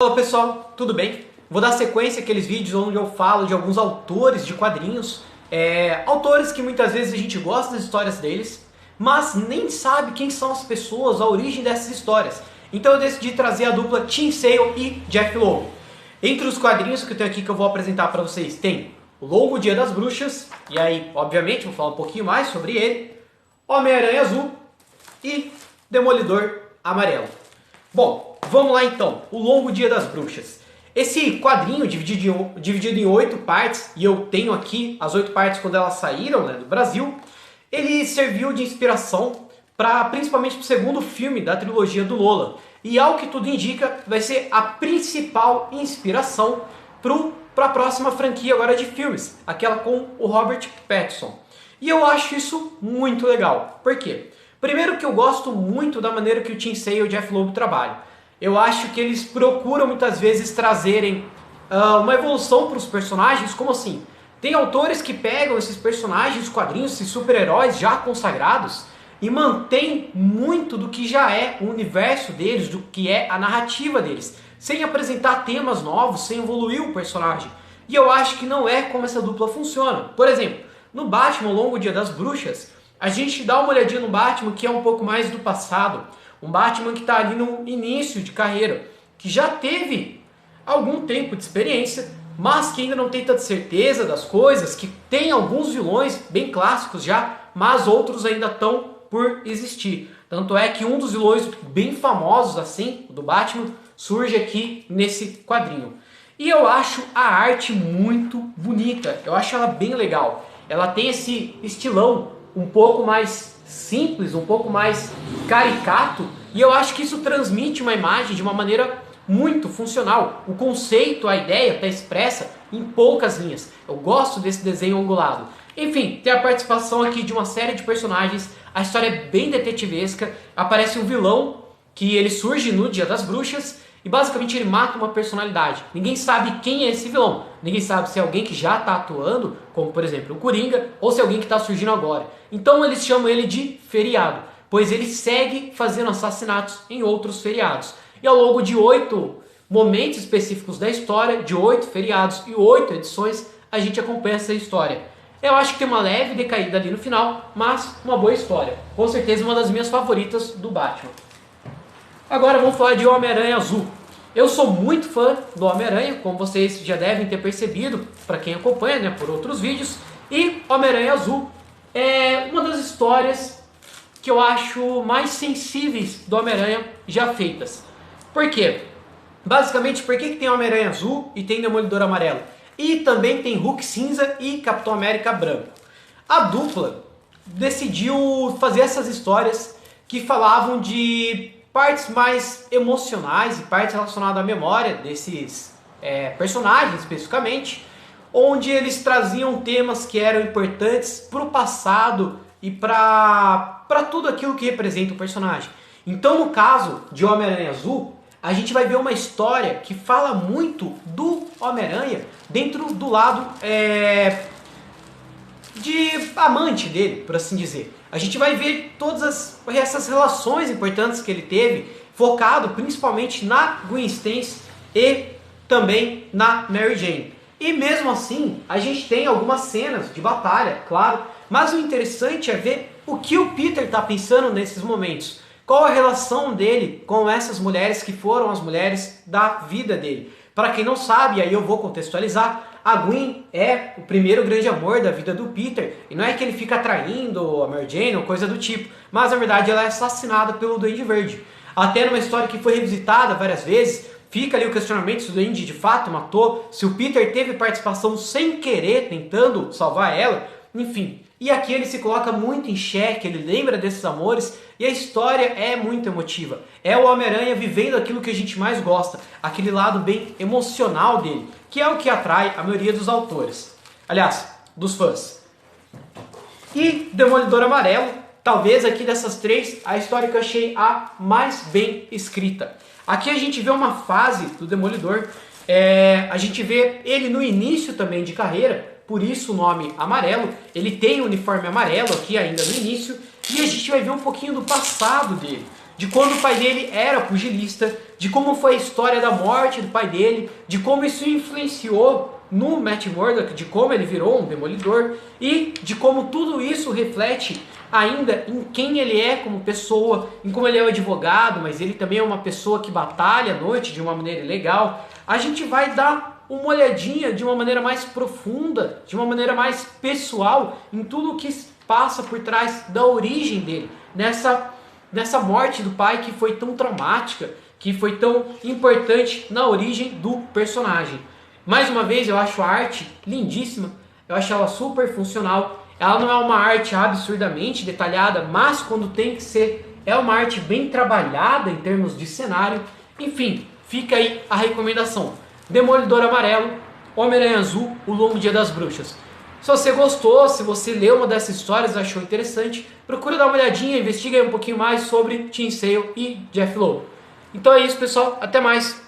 Fala pessoal, tudo bem? Vou dar sequência àqueles vídeos onde eu falo de alguns autores de quadrinhos, autores que muitas vezes a gente gosta das histórias deles, mas nem sabe quem são as pessoas, a origem dessas histórias. Então eu decidi trazer a dupla Tim Sale e Jeph Loeb. Entre os quadrinhos que eu tenho aqui que eu vou apresentar para vocês tem O Longo Dia das Bruxas, e aí obviamente vou falar um pouquinho mais sobre ele, Homem-Aranha Azul e Demolidor Amarelo. Bom, vamos lá então, O Longo Dia das Bruxas. Esse quadrinho dividido em 8 partes, e eu tenho aqui as 8 partes quando elas saíram, do Brasil, ele serviu de inspiração principalmente para o segundo filme da trilogia do Nolan. E ao que tudo indica, vai ser a principal inspiração para a próxima franquia agora de filmes, aquela com o Robert Pattinson. E eu acho isso muito legal. Por quê? Primeiro que eu gosto muito da maneira que o Tim Sale e o Jeph Loeb trabalham. Eu acho que eles procuram muitas vezes trazerem uma evolução para os personagens, como assim? Tem autores que pegam esses personagens, quadrinhos, esses super-heróis já consagrados e mantêm muito do que já é o universo deles, do que é a narrativa deles, sem apresentar temas novos, sem evoluir o personagem. E eu acho que não é como essa dupla funciona. Por exemplo, no Batman, O Longo Dia das Bruxas, a gente dá uma olhadinha no Batman que é um pouco mais do passado. Um Batman que está ali no início de carreira, que já teve algum tempo de experiência, mas que ainda não tem tanta certeza das coisas, que tem alguns vilões bem clássicos já, mas outros ainda estão por existir. Tanto é que um dos vilões bem famosos assim, do Batman, surge aqui nesse quadrinho. E eu acho a arte muito bonita, eu acho ela bem legal. Ela tem esse estilão um pouco mais simples, um pouco mais caricato, e eu acho que isso transmite uma imagem de uma maneira muito funcional. O conceito, a ideia está expressa em poucas linhas. Eu gosto desse desenho angulado. Enfim, tem a participação aqui de uma série de personagens, a história é bem detetivesca, aparece um vilão que ele surge no Dia das Bruxas e basicamente ele mata uma personalidade. Ninguém sabe quem é esse vilão, ninguém sabe se é alguém que já está atuando, como por exemplo o Coringa, ou se é alguém que está surgindo agora. Então eles chamam ele de feriado, pois ele segue fazendo assassinatos em outros feriados. E ao longo de 8 momentos específicos da história, de 8 feriados e 8 edições, a gente acompanha essa história. Eu acho que tem uma leve decaída ali no final, mas uma boa história. Com certeza uma das minhas favoritas do Batman. Agora vamos falar de Homem-Aranha Azul. Eu sou muito fã do Homem-Aranha, como vocês já devem ter percebido, para quem acompanha por outros vídeos. E Homem-Aranha Azul é uma das histórias que eu acho mais sensíveis do Homem-Aranha já feitas. Por quê? Basicamente, por que tem Homem-Aranha Azul e tem Demolidor Amarelo? E também tem Hulk Cinza e Capitão América Branco. A dupla decidiu fazer essas histórias que falavam de partes mais emocionais e partes relacionadas à memória desses personagens especificamente, onde eles traziam temas que eram importantes para o passado e para tudo aquilo que representa o personagem. Então no caso de Homem-Aranha Azul, a gente vai ver uma história que fala muito do Homem-Aranha dentro do lado de amante dele, por assim dizer. A gente vai ver todas essas relações importantes que ele teve, focado principalmente na Gwen Stacy e também na Mary Jane. E mesmo assim, a gente tem algumas cenas de batalha, claro, mas o interessante é ver o que o Peter está pensando nesses momentos. Qual a relação dele com essas mulheres que foram as mulheres da vida dele. Para quem não sabe, aí eu vou contextualizar, a Gwen é o primeiro grande amor da vida do Peter, e não é que ele fica traindo a Mary Jane ou coisa do tipo, mas na verdade ela é assassinada pelo Duende Verde. Até numa história que foi revisitada várias vezes, fica ali o questionamento se o Duende de fato matou, se o Peter teve participação sem querer tentando salvar ela, enfim. E aqui ele se coloca muito em xeque, ele lembra desses amores e a história é muito emotiva. É o Homem-Aranha vivendo aquilo que a gente mais gosta, aquele lado bem emocional dele, que é o que atrai a maioria dos autores. Aliás, dos fãs. E Demolidor Amarelo, talvez aqui dessas três, a história que eu achei a mais bem escrita. Aqui a gente vê uma fase do Demolidor, a gente vê ele no início também de carreira, por isso o nome amarelo, ele tem o uniforme amarelo aqui ainda no início, e a gente vai ver um pouquinho do passado dele. de quando o pai dele era pugilista, de como foi a história da morte do pai dele, de como isso influenciou no Matt Murdock, de como ele virou um demolidor e de como tudo isso reflete ainda em quem ele é como pessoa, em como ele é um advogado, mas ele também é uma pessoa que batalha à noite de uma maneira legal. A gente vai dar uma olhadinha de uma maneira mais profunda, de uma maneira mais pessoal em tudo o que passa por trás da origem dele, nessa morte do pai que foi tão traumática, que foi tão importante na origem do personagem. Mais uma vez, eu acho a arte lindíssima, eu acho ela super funcional. Ela não é uma arte absurdamente detalhada, mas quando tem que ser, é uma arte bem trabalhada em termos de cenário. Enfim, fica aí a recomendação. Demolidor Amarelo, Homem-Aranha Azul, O Longo Dia das Bruxas. Se você gostou, se você leu uma dessas histórias, achou interessante, procura dar uma olhadinha, investiga aí um pouquinho mais sobre Tim Sale e Jeff Loeb. Então é isso, pessoal. Até mais.